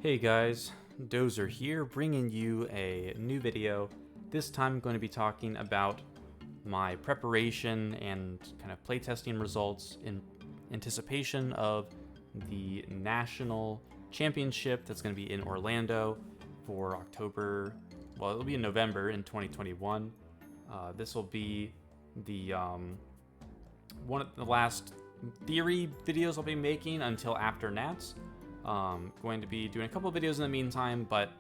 Hey guys, Dozer here, bringing you a new video. This time I'm going to be talking about my preparation and kind of playtesting results in anticipation of the National Championship that's going to be in Orlando for October, well, it'll be in November in 2021. This will be the one of the last theory videos I'll be making until after Nats. Going to be doing a couple of videos in the meantime, but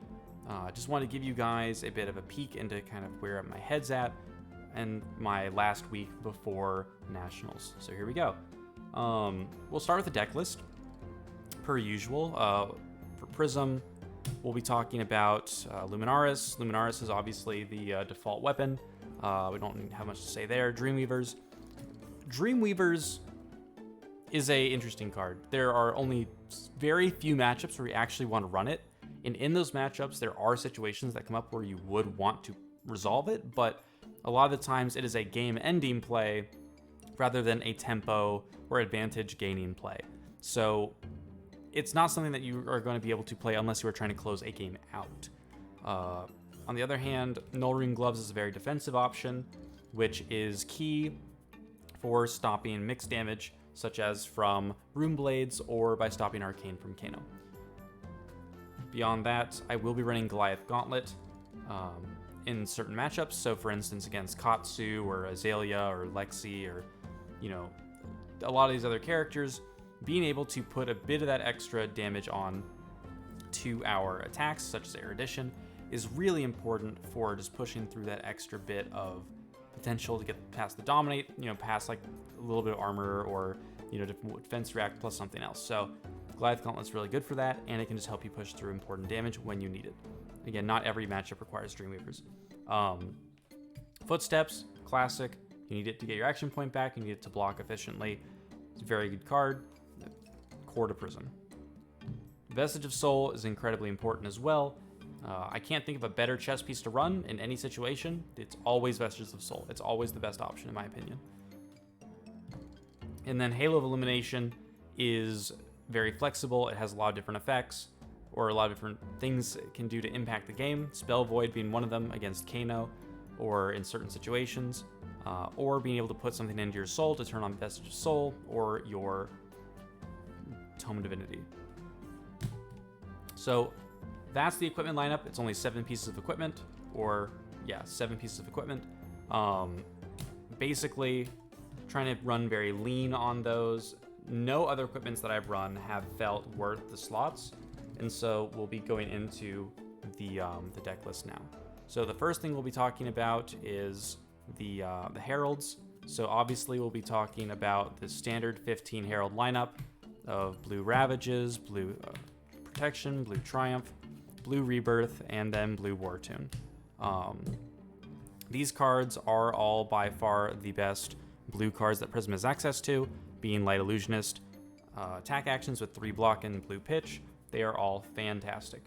just want to give you guys a bit of a peek into kind of where my head's at and my last week before Nationals. So here we go. We'll start with the deck list, per usual. For Prism, we'll be talking about Luminaris. Luminaris is obviously the default weapon. We don't have much to say there. Dreamweavers. Dreamweavers is a interesting card. There are only very few matchups where you actually want to run it, and in those matchups there are situations that come up where you would want to resolve it, but a lot of the times it is a game ending play rather than a tempo or advantage gaining play. So it's not something that you are going to be able to play unless you are trying to close a game out. On the other hand, Null Ring Gloves is a very defensive option, which is key for stopping mixed damage, such as from Rune Blades or by stopping Arcane from Kano. Beyond that, I will be running Goliath Gauntlet in certain matchups. So for instance, against Katsu or Azalea or Lexi or, a lot of these other characters, being able to put a bit of that extra damage on to our attacks, such as Erudition, is really important for just pushing through that extra bit of potential to get past the Dominate, past like a little bit of armor or, defense react plus something else. So Goliath Gauntlet's really good for that, and it can just help you push through important damage when you need it. Again, not every matchup requires Dreamweavers. Footsteps, classic. You need it to get your action point back. You need it to block efficiently. It's a very good card. Core to Prism. Vestige of Soul is incredibly important as well. I can't think of a better chess piece to run in any situation. It's always Vestiges of Soul. It's always the best option in my opinion. And then Halo of Illumination is very flexible. It has a lot of different effects, or a lot of different things it can do to impact the game. Spell Void being one of them against Kano, or in certain situations, or being able to put something into your soul to turn on Vestige of Soul, or your Tome of Divinity. So that's the equipment lineup. It's only 7 pieces of equipment, 7 pieces of equipment. Basically, trying to run very lean on those. No other equipments that I've run have felt worth the slots, and so we'll be going into the deck list now. So the first thing we'll be talking about is the Heralds. So obviously we'll be talking about the standard 15 Herald lineup of Blue Ravages, Blue Protection, Blue Triumph, Blue Rebirth, and then Blue War Tune. These cards are all by far the best blue cards that Prism has access to, being Light Illusionist, attack actions with 3 block and blue pitch. They are all fantastic.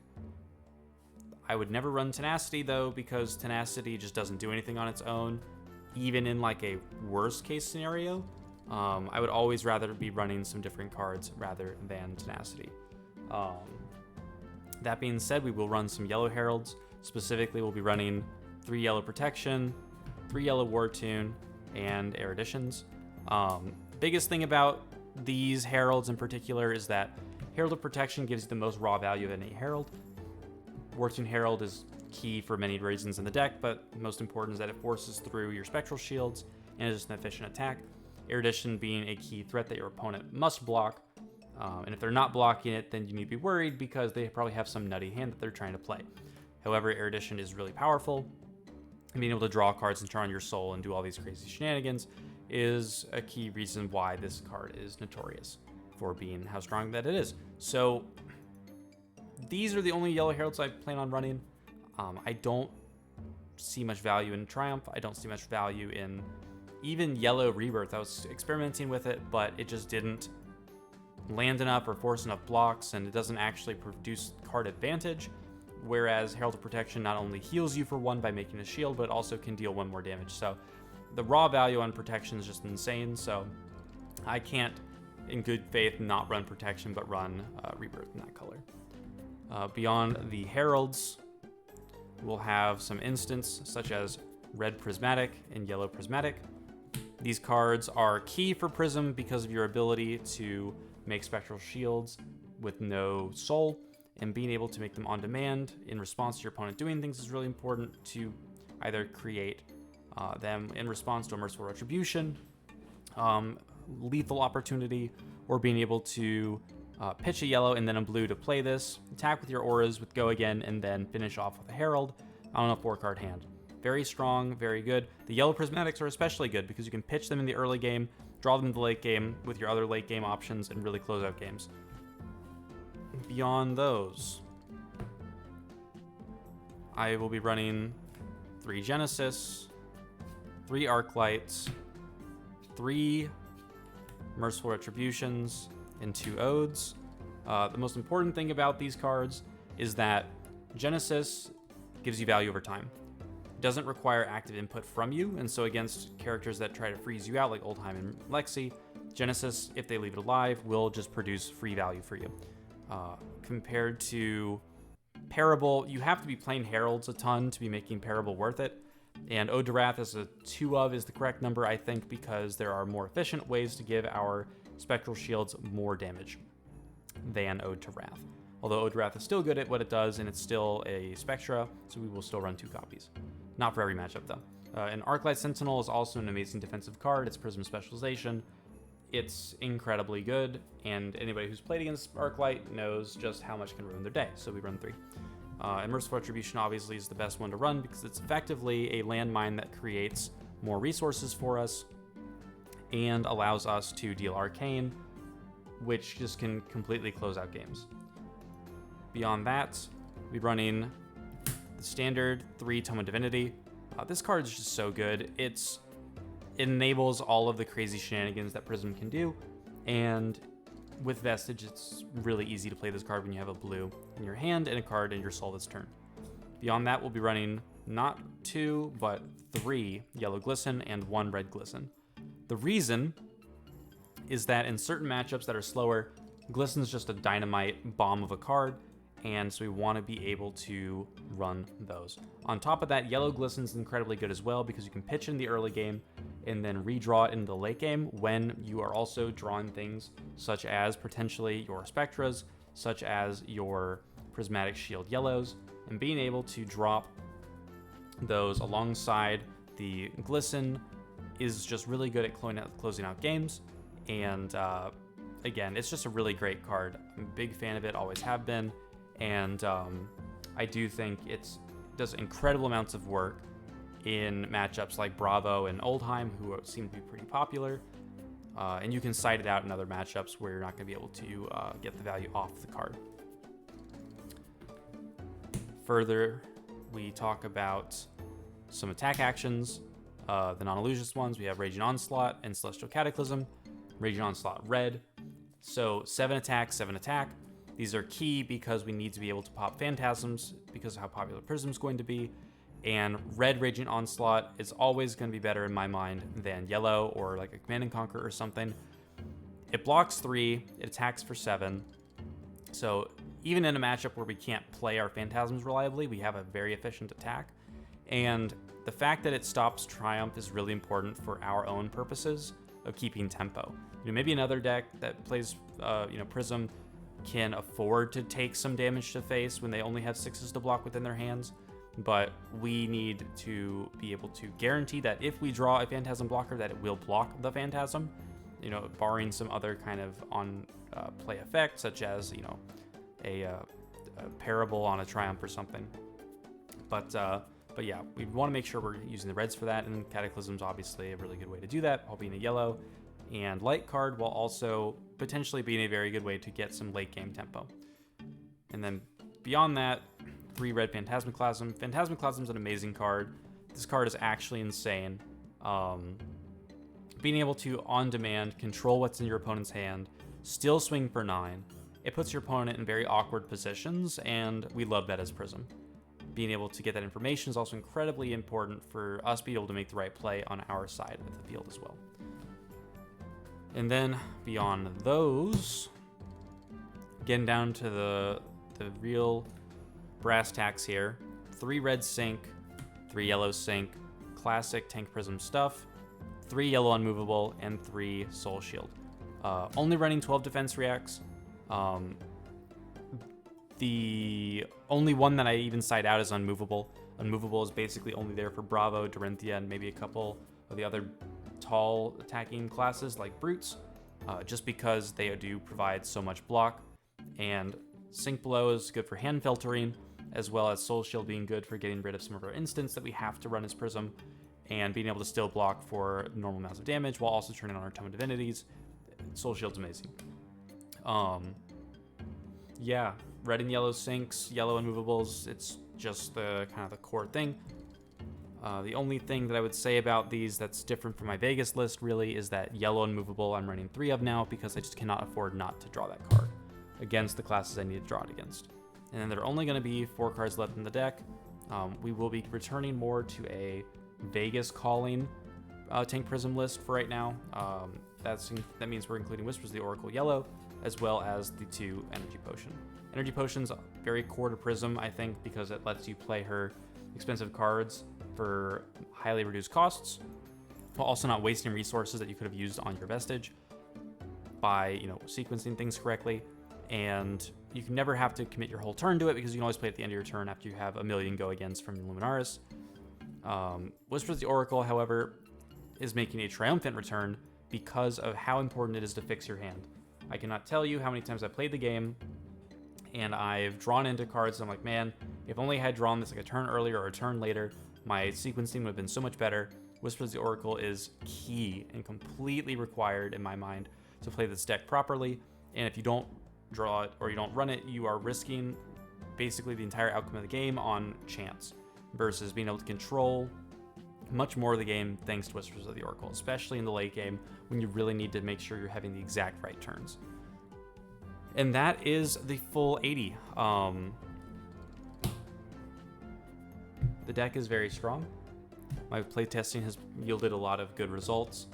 I would never run Tenacity though, because Tenacity just doesn't do anything on its own, even in like a worst case scenario. I would always rather be running some different cards rather than Tenacity. That being said, we will run some yellow Heralds. Specifically, we'll be running 3 yellow Protection, 3 yellow War Tune, and Eruditions. Biggest thing about these Heralds in particular is that Herald of Protection gives you the most raw value of any Herald. War Tune Herald is key for many reasons in the deck, but most important is that it forces through your Spectral Shields and is just an efficient attack. Erudition being a key threat that your opponent must block. And if they're not blocking it, then you need to be worried because they probably have some nutty hand that they're trying to play. However, Erudition is really powerful, and being able to draw cards and turn on your soul and do all these crazy shenanigans is a key reason why this card is notorious for being how strong that it is. So these are the only yellow Heralds I plan on running. I don't see much value in Triumph. I don't see much value in even yellow Rebirth. I was experimenting with it, but it just didn't land enough or force enough blocks, and it doesn't actually produce card advantage. Whereas Herald of Protection not only heals you for 1 by making a shield, but also can deal 1 more damage. So the raw value on Protection is just insane. So I can't, in good faith, not run Protection, but run Rebirth in that color. Beyond the Heralds, we'll have some instants such as red prismatic and yellow prismatic. These cards are key for Prism because of your ability to make spectral shields with no soul, and being able to make them on demand in response to your opponent doing things is really important to either create them in response to a merciful retribution, lethal opportunity, or being able to pitch a yellow and then a blue to play this, attack with your auras with go again, and then finish off with a Herald on a 4-card hand. Very strong, very good. The yellow prismatics are especially good because you can pitch them in the early game, draw them in the late game with your other late game options, and really close out games. Beyond those, I will be running 3 Genesis, 3 Arclights, 3 Merciful Retributions, and 2 Odes. The most important thing about these cards is that Genesis gives you value over time. It doesn't require active input from you, and so against characters that try to freeze you out like Oldheim and Lexi, Genesis, if they leave it alive, will just produce free value for you. Compared to Parable, you have to be playing Heralds a ton to be making Parable worth it. And Ode to Wrath is a 2 of is the correct number, I think, because there are more efficient ways to give our Spectral Shields more damage than Ode to Wrath. Although Ode to Wrath is still good at what it does, and it's still a Spectra, so we will still run 2 copies. Not for every matchup, though. And Arclight Sentinel is also an amazing defensive card. It's Prism Specialization. It's incredibly good, and anybody who's played against Arclight knows just how much can ruin their day, so we run 3. And Merciful Retribution obviously is the best one to run because it's effectively a landmine that creates more resources for us and allows us to deal Arcane, which just can completely close out games. Beyond that, we're running the standard 3 Tome of Divinity. This card is just so good. It enables all of the crazy shenanigans that Prism can do, and with Vestige, it's really easy to play this card when you have a blue in your hand and a card in your soul this turn. Beyond that, we'll be running not 2, but 3 yellow Glisten and 1 red Glisten. The reason is that in certain matchups that are slower, Glisten's just a dynamite bomb of a card, and so we want to be able to run those. On top of that, yellow Glisten's incredibly good as well because you can pitch in the early game and then redraw it in the late game when you are also drawing things such as potentially your Spectras, such as your Prismatic Shield yellows, and being able to drop those alongside the Glisten is just really good at closing out games. And again, it's just a really great card. I'm a big fan of it, always have been. And I do think it does incredible amounts of work in matchups like Bravo and Oldheim, who seem to be pretty popular. And you can side it out in other matchups where you're not going to be able to get the value off the card. Further, we talk about some attack actions. The non-illusionist ones, we have Raging Onslaught and Celestial Cataclysm. Raging Onslaught red. So 7 attack, 7 attack. These are key because we need to be able to pop Phantasms because of how popular Prism's going to be. And red Raging Onslaught is always going to be better in my mind than yellow or like a Command and Conquer or something. It blocks 3, it attacks for 7. So even in a matchup where we can't play our Phantasms reliably, we have a very efficient attack. And the fact that it stops Triumph is really important for our own purposes of keeping tempo. Maybe another deck that plays Prism can afford to take some damage to face when they only have 6s to block within their hands, but we need to be able to guarantee that if we draw a Phantasm blocker that it will block the Phantasm, barring some other kind of on play effect such as a Parable on a Triumph or something. But yeah, we want to make sure we're using the reds for that, and Cataclysm's obviously a really good way to do that while being a yellow and light card, while also potentially being a very good way to get some late game tempo. And then beyond that, 3 red Phantasmaclasm. Phantasmaclasm's an amazing card. This card is actually insane. Being able to, on demand, control what's in your opponent's hand, still swing for 9. It puts your opponent in very awkward positions, and we love that as Prism. Being able to get that information is also incredibly important for us being able to make the right play on our side of the field as well. And then beyond those, getting down to the the real brass tacks here. 3 red sync, 3 yellow sync, classic tank prism stuff, 3 yellow unmovable, and 3 soul shield. Only running 12 defense reacts. The only one that I even side out is unmovable. Unmovable is basically only there for Bravo, Dorinthia, and maybe a couple of the other tall attacking classes like Brutes, just because they do provide so much block. And Sync Blow is good for hand filtering, as well as Soul Shield being good for getting rid of some of our instants that we have to run as Prism, and being able to still block for normal amounts of damage while also turning on our Tome of Divinities. Soul Shield's amazing. Yeah, red and yellow syncs, yellow unmovables, it's just the kind of the core thing. The only thing that I would say about these that's different from my Vegas list really is that yellow unmovable I'm running 3 of now because I just cannot afford not to draw that card against the classes I need to draw it against. And then there are only going to be 4 cards left in the deck. We will be returning more to a Vegas calling Tank Prism list for right now. That means we're including Whispers of the Oracle yellow, as well as the 2 Energy Potion. Energy Potion's very core to Prism, I think, because it lets you play her expensive cards for highly reduced costs, while also not wasting resources that you could have used on your Vestige by, sequencing things correctly. And you can never have to commit your whole turn to it because you can always play at the end of your turn after you have a million go against from Luminaris. Whispers of the Oracle, however, is making a triumphant return because of how important it is to fix your hand. I cannot tell you how many times I've played the game and I've drawn into cards and I'm like, man, if only I had drawn this like a turn earlier or a turn later, my sequencing would have been so much better. Whispers of the Oracle is key and completely required in my mind to play this deck properly. And if you don't draw it or you don't run it, you are risking basically the entire outcome of the game on chance versus being able to control much more of the game thanks to Whispers of the Oracle, especially in the late game when you really need to make sure you're having the exact right turns. And that is the full 80. The deck is very strong. My playtesting has yielded a lot of good results.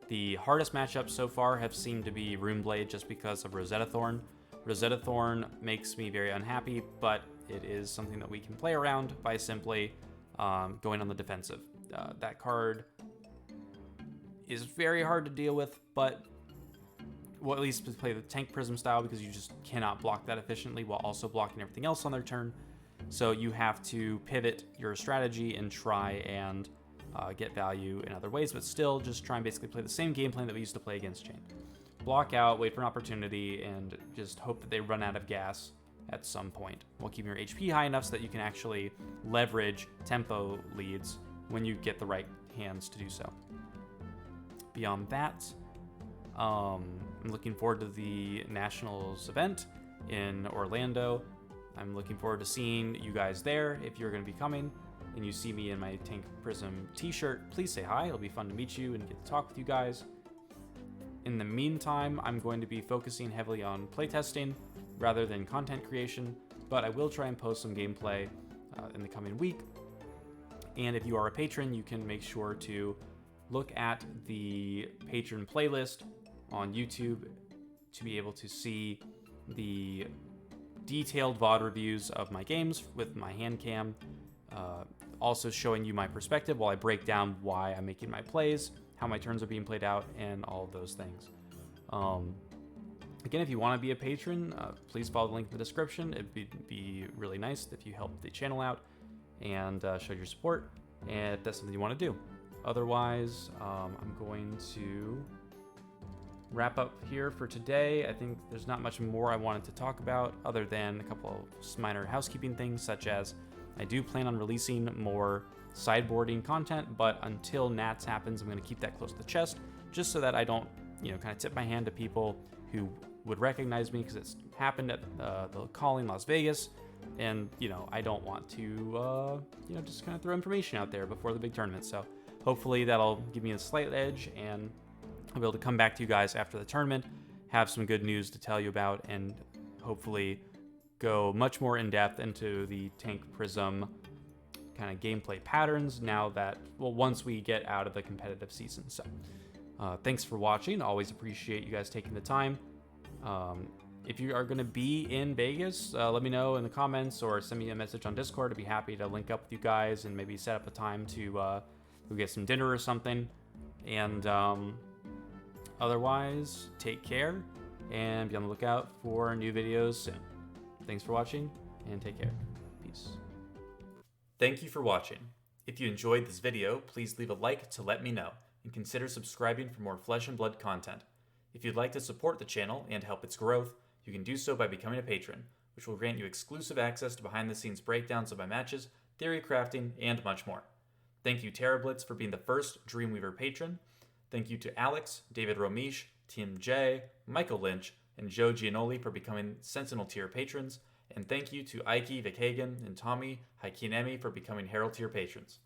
The hardest matchups so far have seemed to be Runeblade just because of Rosetta Thorn. Rosetta Thorn makes me very unhappy, but it is something that we can play around by simply going on the defensive. That card is very hard to deal with, but well, at least play the Tank Prism style because you just cannot block that efficiently while also blocking everything else on their turn. So you have to pivot your strategy and try and get value in other ways, but still just try and basically play the same game plan that we used to play against Chain. Block out, wait for an opportunity, and just hope that they run out of gas at some point while keeping your HP high enough so that you can actually leverage tempo leads when you get the right hands to do so. Beyond that, I'm looking forward to the Nationals event in Orlando. I'm looking forward to seeing you guys there. If you're going to be coming and you see me in my Tank Prism t-shirt, please say hi. It'll be fun to meet you and get to talk with you guys. In the meantime, I'm going to be focusing heavily on playtesting rather than content creation, but I will try and post some gameplay in the coming week. And if you are a patron, you can make sure to look at the patron playlist on YouTube to be able to see the detailed VOD reviews of my games with my hand cam, also showing you my perspective while I break down why I'm making my plays, how my turns are being played out, and all of those things. Again, if you want to be a patron, please follow the link in the description. It'd be really nice if you help the channel out and show your support, and if that's something you want to do. Otherwise, I'm going to wrap up here for today. I think there's not much more I wanted to talk about other than a couple of minor housekeeping things, such as I do plan on releasing more sideboarding content, but until Nats happens, I'm going to keep that close to the chest, just so that I don't, kind of tip my hand to people who would recognize me, because it's happened at the Calling Las Vegas, and, I don't want to, just kind of throw information out there before the big tournament. So hopefully that'll give me a slight edge, and I'll be able to come back to you guys after the tournament, have some good news to tell you about, and hopefully go much more in depth into the Tank Prism kind of gameplay patterns once we get out of the competitive season. So thanks for watching. Always appreciate you guys taking the time. If you are going to be in Vegas, let me know in the comments or send me a message on Discord. I'd be happy to link up with you guys and maybe set up a time to go get some dinner or something. And otherwise, take care and be on the lookout for new videos soon. Thanks for watching and take care. Peace. Thank you for watching. If you enjoyed this video, please leave a like to let me know and consider subscribing for more Flesh and Blood content. If you'd like to support the channel and help its growth, you can do so by becoming a patron, which will grant you exclusive access to behind-the-scenes breakdowns of my matches, theory crafting, and much more. Thank you TerraBlitz for being the first Dreamweaver patron. Thank you to Alex, David Romish, Tim J, Michael Lynch, and Joe Gianoli for becoming Sentinel tier patrons. And thank you to Ike Vikhagen and Tommy Haikinemi for becoming Herald tier patrons.